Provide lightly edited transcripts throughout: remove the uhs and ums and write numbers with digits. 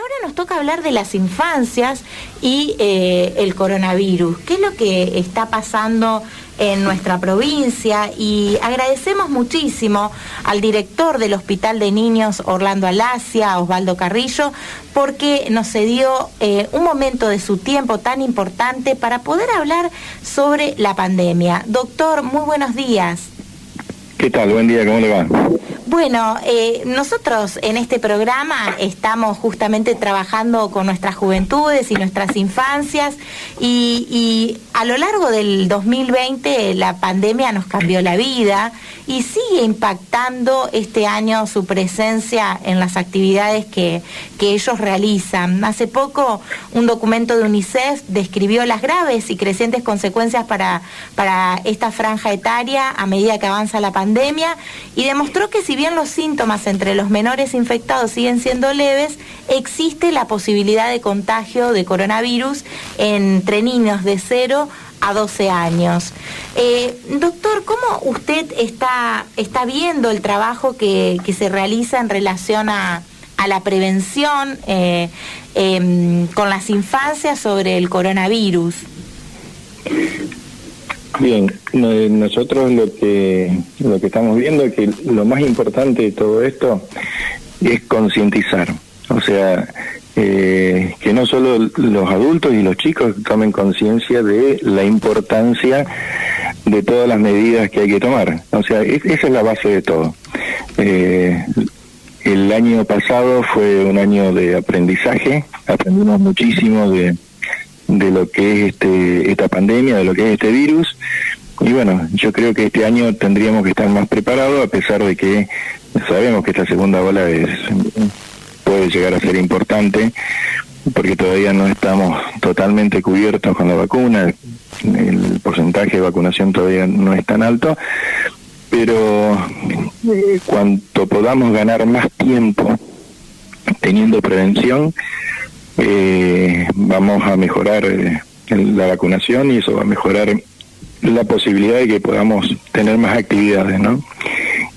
ahora nos toca hablar de las infancias y el coronavirus. ¿Qué es lo que está pasando en nuestra provincia? Y agradecemos muchísimo al director del Hospital de Niños Orlando Alasia, Osvaldo Carrillo, porque nos cedió un momento de su tiempo tan importante para poder hablar sobre la pandemia. Doctor, muy buenos días. ¿Qué tal? Buen día, ¿cómo le va? Bueno, nosotros en este programa estamos justamente trabajando con nuestras juventudes y nuestras infancias y a lo largo del 2020 la pandemia nos cambió la vida y sigue impactando este año su presencia en las actividades que ellos realizan. Hace poco un documento de UNICEF describió las graves y crecientes consecuencias para esta franja etaria a medida que avanza la pandemia y demostró que si bien los síntomas entre los menores infectados siguen siendo leves, existe la posibilidad de contagio de coronavirus entre niños de 0 a 12 años. Doctor, ¿cómo usted está viendo el trabajo que se realiza en relación a la prevención con las infancias sobre el coronavirus? Bien, nosotros lo que estamos viendo es que lo más importante de todo esto es concientizar, o sea, que no solo los adultos y los chicos tomen conciencia de la importancia de todas las medidas que hay que tomar, o sea, esa es la base de todo. El año pasado fue un año de aprendizaje, aprendimos muchísimo de lo que es esta pandemia, de lo que es este virus, y bueno, yo creo que este año tendríamos que estar más preparados, a pesar de que sabemos que esta segunda ola puede llegar a ser importante, porque todavía no estamos totalmente cubiertos con la vacuna, el porcentaje de vacunación todavía no es tan alto, pero cuanto podamos ganar más tiempo teniendo prevención, vamos a mejorar la vacunación y eso va a mejorar la posibilidad de que podamos tener más actividades, ¿no?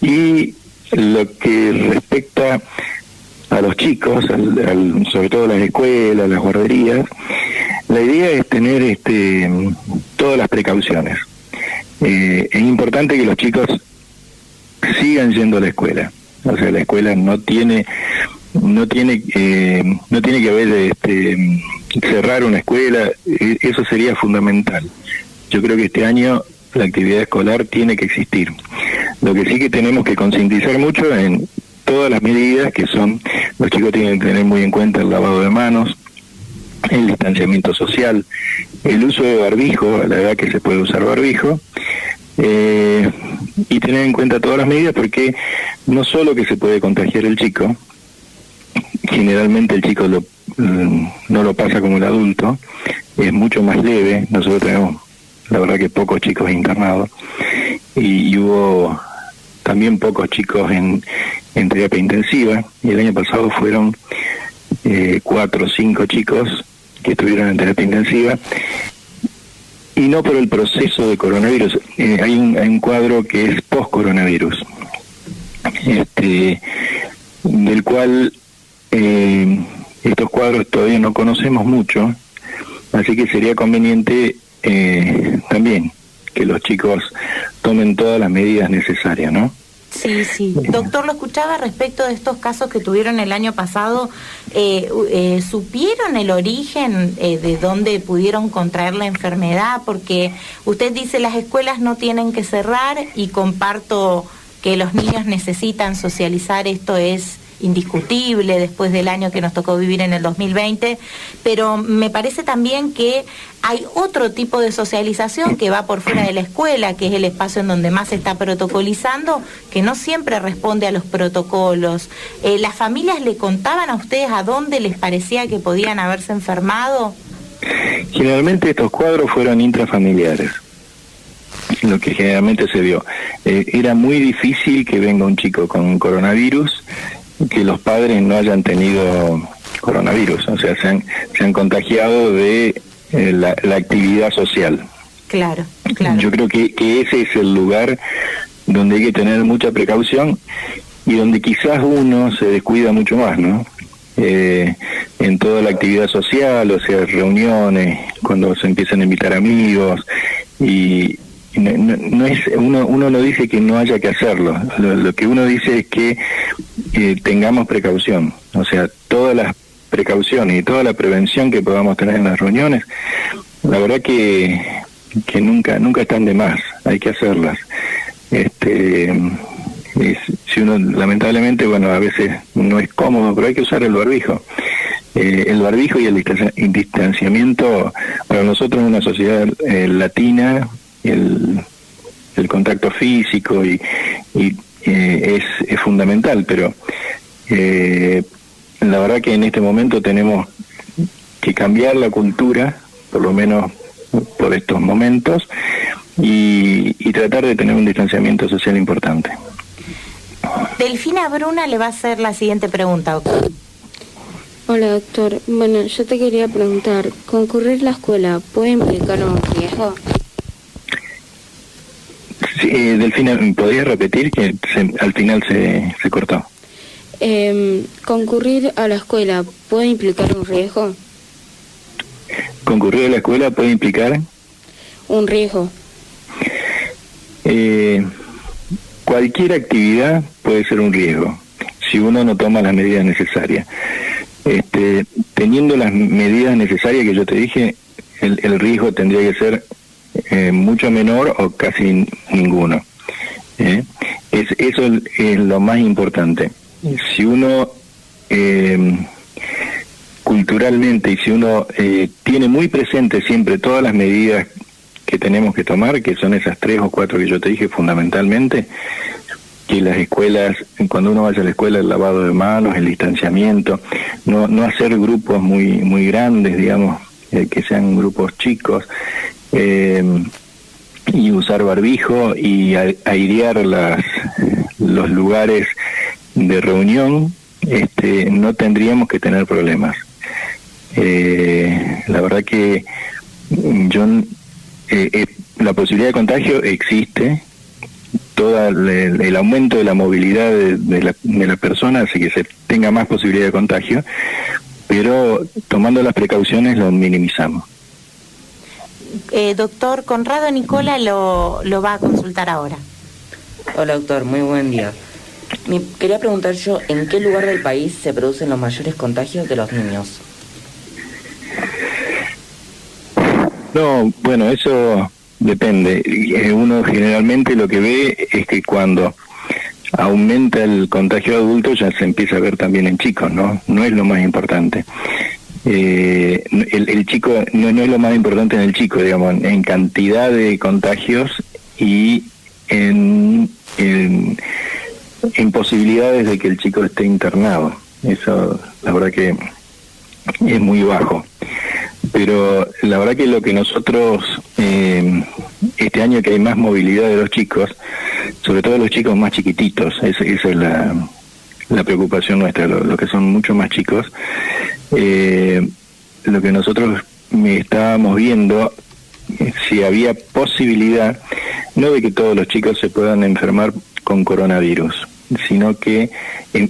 Y lo que respecta a los chicos, sobre todo las escuelas, las guarderías, la idea es tener todas las precauciones. Es importante que los chicos sigan yendo a la escuela, o sea, la escuela no tiene que haber cerrar una escuela, eso sería fundamental. Yo creo que este año la actividad escolar tiene que existir. Lo que sí que tenemos que concientizar mucho en todas las medidas que son, los chicos tienen que tener muy en cuenta el lavado de manos, el distanciamiento social, el uso de barbijo, a la edad que se puede usar barbijo, y tener en cuenta todas las medidas, porque no solo que se puede contagiar el chico, generalmente el chico no lo pasa como el adulto, es mucho más leve. Nosotros tenemos, la verdad, que pocos chicos internados y hubo también pocos chicos en terapia intensiva, y el año pasado fueron 4 o 5 chicos que estuvieron en terapia intensiva, y no por el proceso de coronavirus. Hay un cuadro que es post-coronavirus, del cual estos cuadros todavía no conocemos mucho, así que sería conveniente también que los chicos tomen todas las medidas necesarias, ¿no? Sí, sí. Doctor, lo escuchaba respecto de estos casos que tuvieron el año pasado. ¿Supieron el origen de dónde pudieron contraer la enfermedad? Porque usted dice las escuelas no tienen que cerrar, y comparto que los niños necesitan socializar, esto es indiscutible después del año que nos tocó vivir en el 2020, pero me parece también que hay otro tipo de socialización que va por fuera de la escuela, que es el espacio en donde más se está protocolizando, que no siempre responde a los protocolos. ¿Las familias le contaban a ustedes a dónde les parecía que podían haberse enfermado? Generalmente estos cuadros fueron intrafamiliares, lo que generalmente se vio. Era muy difícil que venga un chico con coronavirus, que los padres no hayan tenido coronavirus, o sea, se han contagiado de la actividad social. Claro. Yo creo que ese es el lugar donde hay que tener mucha precaución y donde quizás uno se descuida mucho más, ¿no? En en toda la actividad social, o sea, reuniones, cuando se empiezan a invitar amigos, y no es uno no dice que no haya que hacerlo, lo que uno dice es que tengamos precaución, o sea, todas las precauciones y toda la prevención que podamos tener en las reuniones, la verdad que nunca están de más, hay que hacerlas. Si uno, lamentablemente, bueno, a veces no es cómodo, pero hay que usar el barbijo. El barbijo y el distanciamiento, para nosotros en una sociedad latina, el contacto físico es fundamental, pero la verdad que en este momento tenemos que cambiar la cultura, por lo menos por estos momentos, y tratar de tener un distanciamiento social importante. Delfina Bruna le va a hacer la siguiente pregunta, doctor. Hola, doctor. Bueno, yo te quería preguntar, ¿concurrir a la escuela puede implicar un riesgo? Sí, Delfina, ¿podrías repetir que al final se cortó? ¿Concurrir a la escuela puede implicar un riesgo? ¿Concurrir a la escuela puede implicar? Un riesgo. Cualquier actividad puede ser un riesgo, si uno no toma las medidas necesarias. Teniendo las medidas necesarias que yo te dije, el riesgo tendría que ser mucho menor o casi ninguno. Eso es lo más importante. Si uno culturalmente, y si uno tiene muy presente siempre todas las medidas que tenemos que tomar, que son esas 3 o 4 que yo te dije fundamentalmente, que las escuelas, cuando uno vaya a la escuela, el lavado de manos, el distanciamiento, no hacer grupos muy grandes, digamos, que sean grupos chicos, y usar barbijo y airear los lugares de reunión, no tendríamos que tener problemas. La verdad que la posibilidad de contagio existe, todo el aumento de la movilidad de la persona hace que se tenga más posibilidad de contagio, pero tomando las precauciones lo minimizamos. Doctor Conrado Nicola lo va a consultar ahora. Hola, doctor, muy buen día. Quería preguntar yo, ¿en qué lugar del país se producen los mayores contagios de los niños? No, bueno, eso depende. Uno generalmente lo que ve es que cuando aumenta el contagio de adultos ya se empieza a ver también en chicos, ¿no? No es lo más importante. El chico no es lo más importante en el chico, digamos, en cantidad de contagios y en posibilidades de que el chico esté internado. Eso, la verdad que es muy bajo. Pero la verdad que lo que nosotros, este año que hay más movilidad de los chicos, sobre todo los chicos más chiquititos, esa es la preocupación nuestra, lo que son mucho más chicos, lo que nosotros estábamos viendo, si había posibilidad, no de que todos los chicos se puedan enfermar con coronavirus, sino que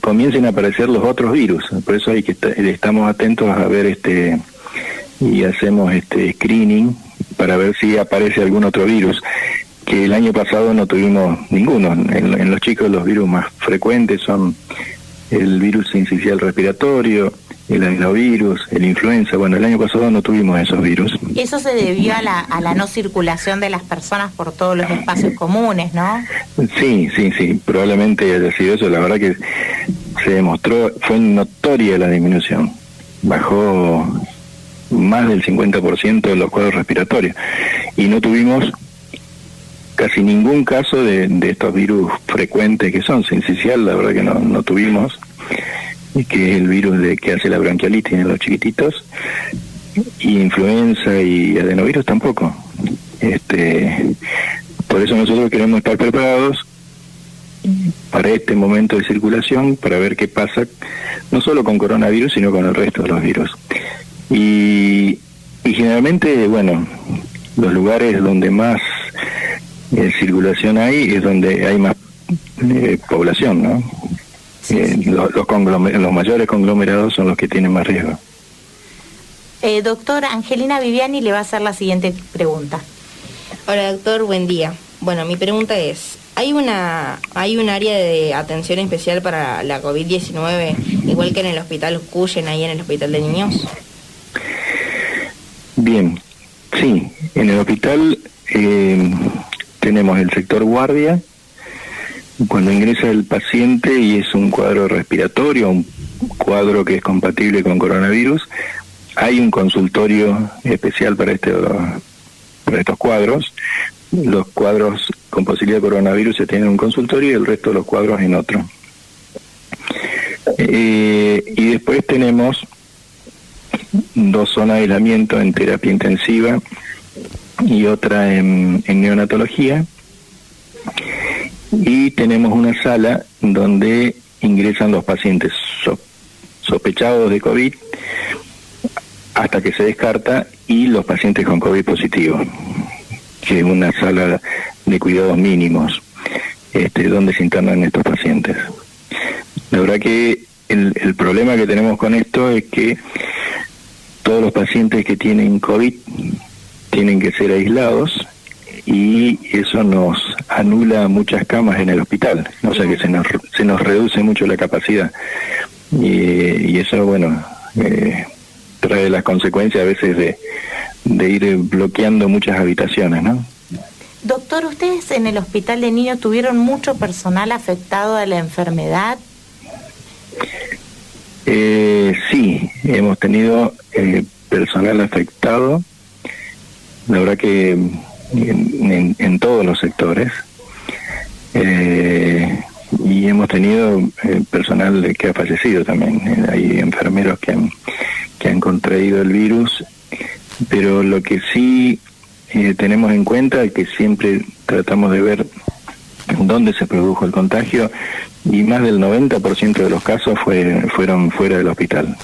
comiencen a aparecer los otros virus. Por eso hay que estamos atentos a ver y hacemos screening para ver si aparece algún otro virus, que el año pasado no tuvimos ninguno. En los chicos los virus más frecuentes son el virus sincicial respiratorio, el adenovirus, el influenza. Bueno, el año pasado no tuvimos esos virus. Eso se debió a la no circulación de las personas por todos los espacios comunes, ¿no? Sí, probablemente haya sido eso. La verdad que se demostró, fue notoria la disminución. Bajó más del 50% de los cuadros respiratorios. Y no tuvimos casi ningún caso de estos virus frecuentes que son sincicial, la verdad que no tuvimos, y que es el virus que hace la bronquiolitis en los chiquititos, y influenza y adenovirus tampoco. Por eso nosotros queremos estar preparados para este momento de circulación, para ver qué pasa, no solo con coronavirus, sino con el resto de los virus. Y generalmente, bueno, los lugares donde más circulación hay es donde hay más población, ¿no? Los mayores conglomerados son los que tienen más riesgo. Doctora Angelina Viviani le va a hacer la siguiente pregunta. Hola doctor, buen día. Bueno, mi pregunta es, ¿hay un área de atención especial para la COVID-19, igual que en el hospital Cuyen, ahí en el hospital de niños? Bien, sí, en el hospital tenemos el sector guardia. Cuando ingresa el paciente y es un cuadro respiratorio, un cuadro que es compatible con coronavirus, hay un consultorio especial para estos cuadros. Los cuadros con posibilidad de coronavirus se tienen en un consultorio y el resto de los cuadros en otro. Y después tenemos 2 zonas de aislamiento en terapia intensiva y otra en neonatología. Y tenemos una sala donde ingresan los pacientes sospechados de COVID hasta que se descarta, y los pacientes con COVID positivo, que es una sala de cuidados mínimos, donde se internan estos pacientes. La verdad que el problema que tenemos con esto es que todos los pacientes que tienen COVID tienen que ser aislados, y eso nos anula muchas camas en el hospital, o sea que se nos reduce mucho la capacidad, y eso, bueno, trae las consecuencias a veces de ir bloqueando muchas habitaciones, ¿no? Doctor, ¿ustedes en el hospital de niños tuvieron mucho personal afectado a la enfermedad? Sí, hemos tenido personal afectado, la verdad que en todos los sectores, y hemos tenido personal que ha fallecido también. Hay enfermeros que han contraído el virus, pero lo que sí tenemos en cuenta es que siempre tratamos de ver dónde se produjo el contagio, y más del 90% de los casos fueron fuera del hospital.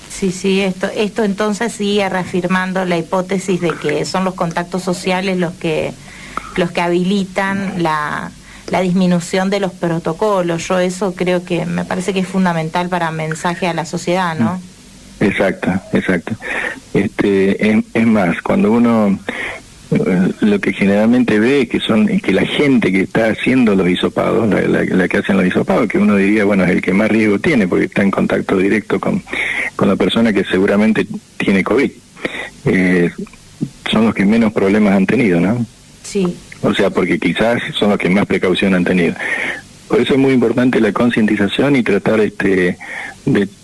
Sí, esto entonces sigue reafirmando la hipótesis de que son los contactos sociales los que habilitan la disminución de los protocolos. Yo eso creo que me parece que es fundamental para mensaje a la sociedad, ¿no? Exacto. Es más, cuando uno lo que generalmente ve es que la gente que está haciendo los hisopados, la que hacen los hisopados, que uno diría, bueno, es el que más riesgo tiene porque está en contacto directo con la persona que seguramente tiene COVID, son los que menos problemas han tenido, ¿no? Sí. O sea, porque quizás son los que más precaución han tenido. Por eso es muy importante la concientización y tratar de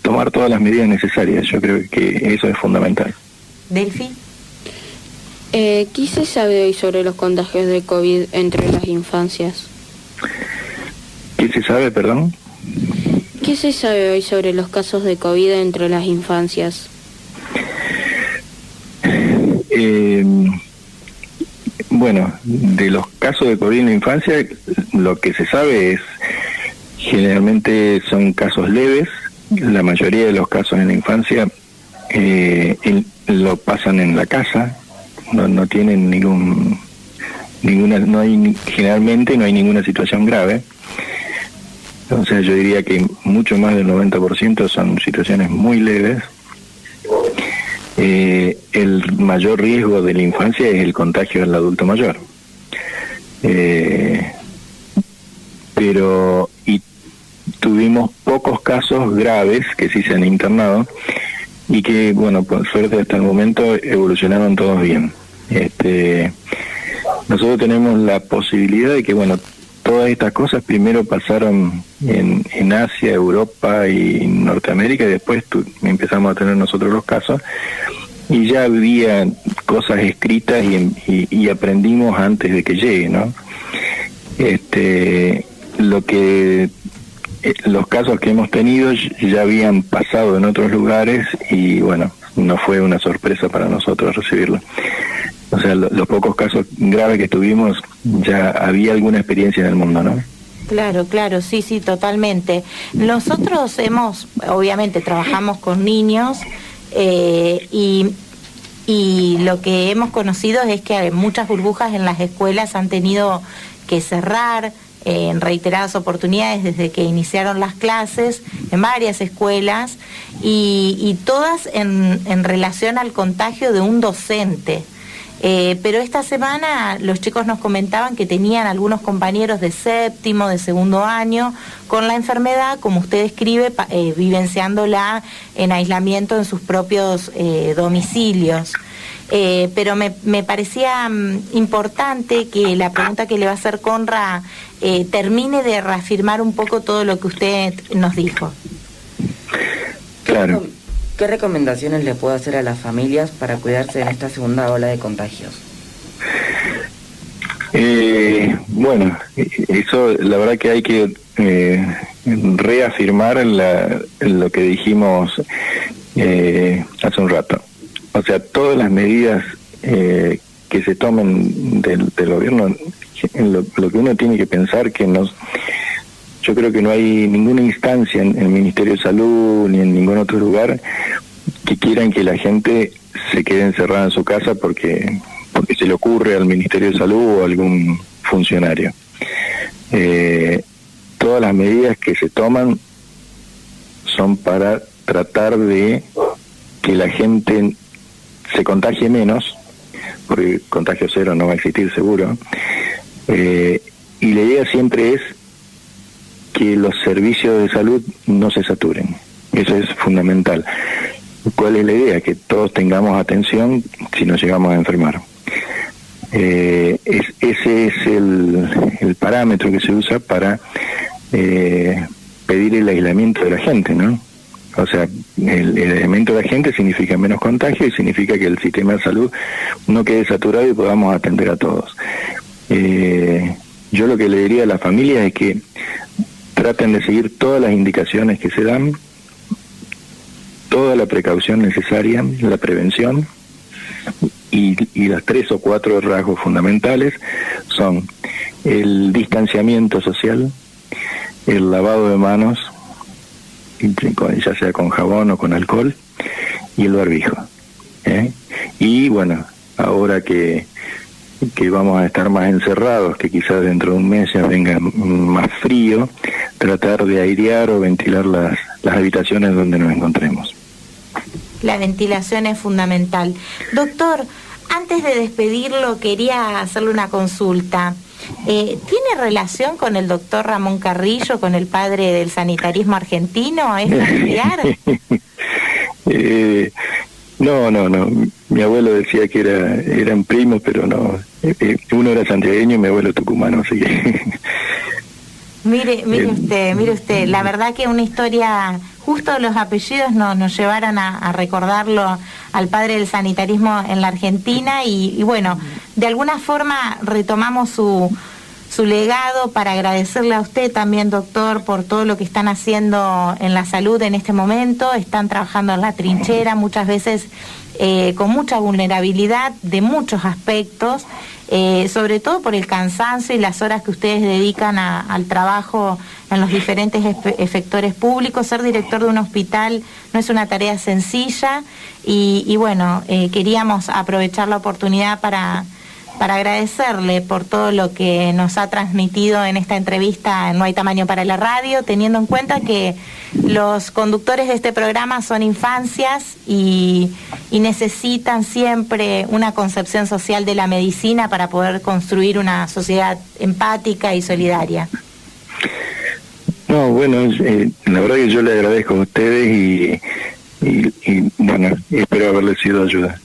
tomar todas las medidas necesarias. Yo creo que eso es fundamental. Delphi. ¿Qué se sabe hoy sobre los contagios de COVID entre las infancias? ¿Qué se sabe, perdón? ¿Qué se sabe hoy sobre los casos de COVID entre las infancias? Bueno, de los casos de COVID en la infancia, lo que se sabe es, generalmente son casos leves. La mayoría de los casos en la infancia lo pasan en la casa, no tienen generalmente no hay ninguna situación grave. Entonces yo diría que mucho más del 90% son situaciones muy leves. El mayor riesgo de la infancia es el contagio del adulto mayor. Pero tuvimos pocos casos graves que sí se han internado y que, bueno, por suerte hasta el momento evolucionaron todos bien. Nosotros tenemos la posibilidad de que, bueno, todas estas cosas primero pasaron en Asia, Europa y Norteamérica, y después empezamos a tener nosotros los casos, y ya había cosas escritas y aprendimos antes de que llegue, ¿no? Los casos que hemos tenido ya habían pasado en otros lugares y, bueno, no fue una sorpresa para nosotros recibirlo. O sea, los pocos casos graves que tuvimos, ya había alguna experiencia en el mundo, ¿no? Claro, sí, totalmente. Nosotros obviamente trabajamos con niños y lo que hemos conocido es que muchas burbujas en las escuelas han tenido que cerrar, en reiteradas oportunidades desde que iniciaron las clases en varias escuelas y todas en relación al contagio de un docente. Pero esta semana los chicos nos comentaban que tenían algunos compañeros de séptimo, de segundo año, con la enfermedad, como usted escribe, vivenciándola en aislamiento en sus propios domicilios. Pero me parecía importante que la pregunta que le va a hacer Conra termine de reafirmar un poco todo lo que usted nos dijo. Claro. ¿Qué recomendaciones le puedo hacer a las familias para cuidarse en esta segunda ola de contagios? Bueno, eso la verdad que hay que reafirmar lo que dijimos hace un rato. O sea, todas las medidas que se tomen del gobierno, lo que uno tiene que pensar que yo creo que no hay ninguna instancia en el Ministerio de Salud ni en ningún otro lugar que quieran que la gente se quede encerrada en su casa porque se le ocurre al Ministerio de Salud o a algún funcionario. Todas las medidas que se toman son para tratar de que la gente se contagie menos, porque contagio cero no va a existir seguro, y la idea siempre es que los servicios de salud no se saturen. Eso es fundamental. ¿Cuál es la idea? Que todos tengamos atención si nos llegamos a enfermar. Ese es el parámetro que se usa para pedir el aislamiento de la gente, ¿no? O sea, el aislamiento de la gente significa menos contagio y significa que el sistema de salud no quede saturado y podamos atender a todos. Yo lo que le diría a la familia es que traten de seguir todas las indicaciones que se dan, toda la precaución necesaria, la prevención, y las 3 o 4 rasgos fundamentales son el distanciamiento social, el lavado de manos, ya sea con jabón o con alcohol, y el barbijo. Y bueno, ahora que vamos a estar más encerrados, que quizás dentro de un mes ya venga más frío, tratar de airear o ventilar las habitaciones donde nos encontremos. La ventilación es fundamental. Doctor, antes de despedirlo quería hacerle una consulta. ¿Tiene relación con el doctor Ramón Carrillo, con el padre del sanitarismo argentino? ¿Es familiar? No. Mi abuelo decía que eran primos, pero no. Uno era santiagueño y mi abuelo tucumano, así que... Mire usted, la verdad que una historia, justo los apellidos nos llevaron a recordarlo al padre del sanitarismo en la Argentina y bueno, de alguna forma retomamos su legado para agradecerle a usted también, doctor, por todo lo que están haciendo en la salud en este momento. Están trabajando en la trinchera, muchas veces con mucha vulnerabilidad de muchos aspectos, sobre todo por el cansancio y las horas que ustedes dedican al trabajo en los diferentes efectores públicos. Ser director de un hospital no es una tarea sencilla y bueno, queríamos aprovechar la oportunidad para agradecerle por todo lo que nos ha transmitido en esta entrevista en No hay tamaño para la radio, teniendo en cuenta que los conductores de este programa son infancias y necesitan siempre una concepción social de la medicina para poder construir una sociedad empática y solidaria. No, bueno, la verdad que yo le agradezco a ustedes y bueno, espero haberles sido de ayuda.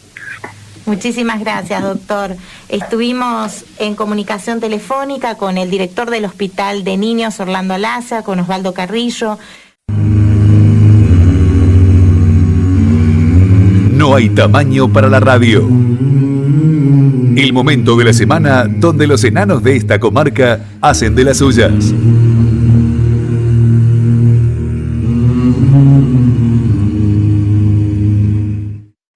Muchísimas gracias, doctor. Estuvimos en comunicación telefónica con el director del Hospital de Niños, Orlando Laza, con Osvaldo Carrillo. No hay tamaño para la radio. El momento de la semana donde los enanos de esta comarca hacen de las suyas.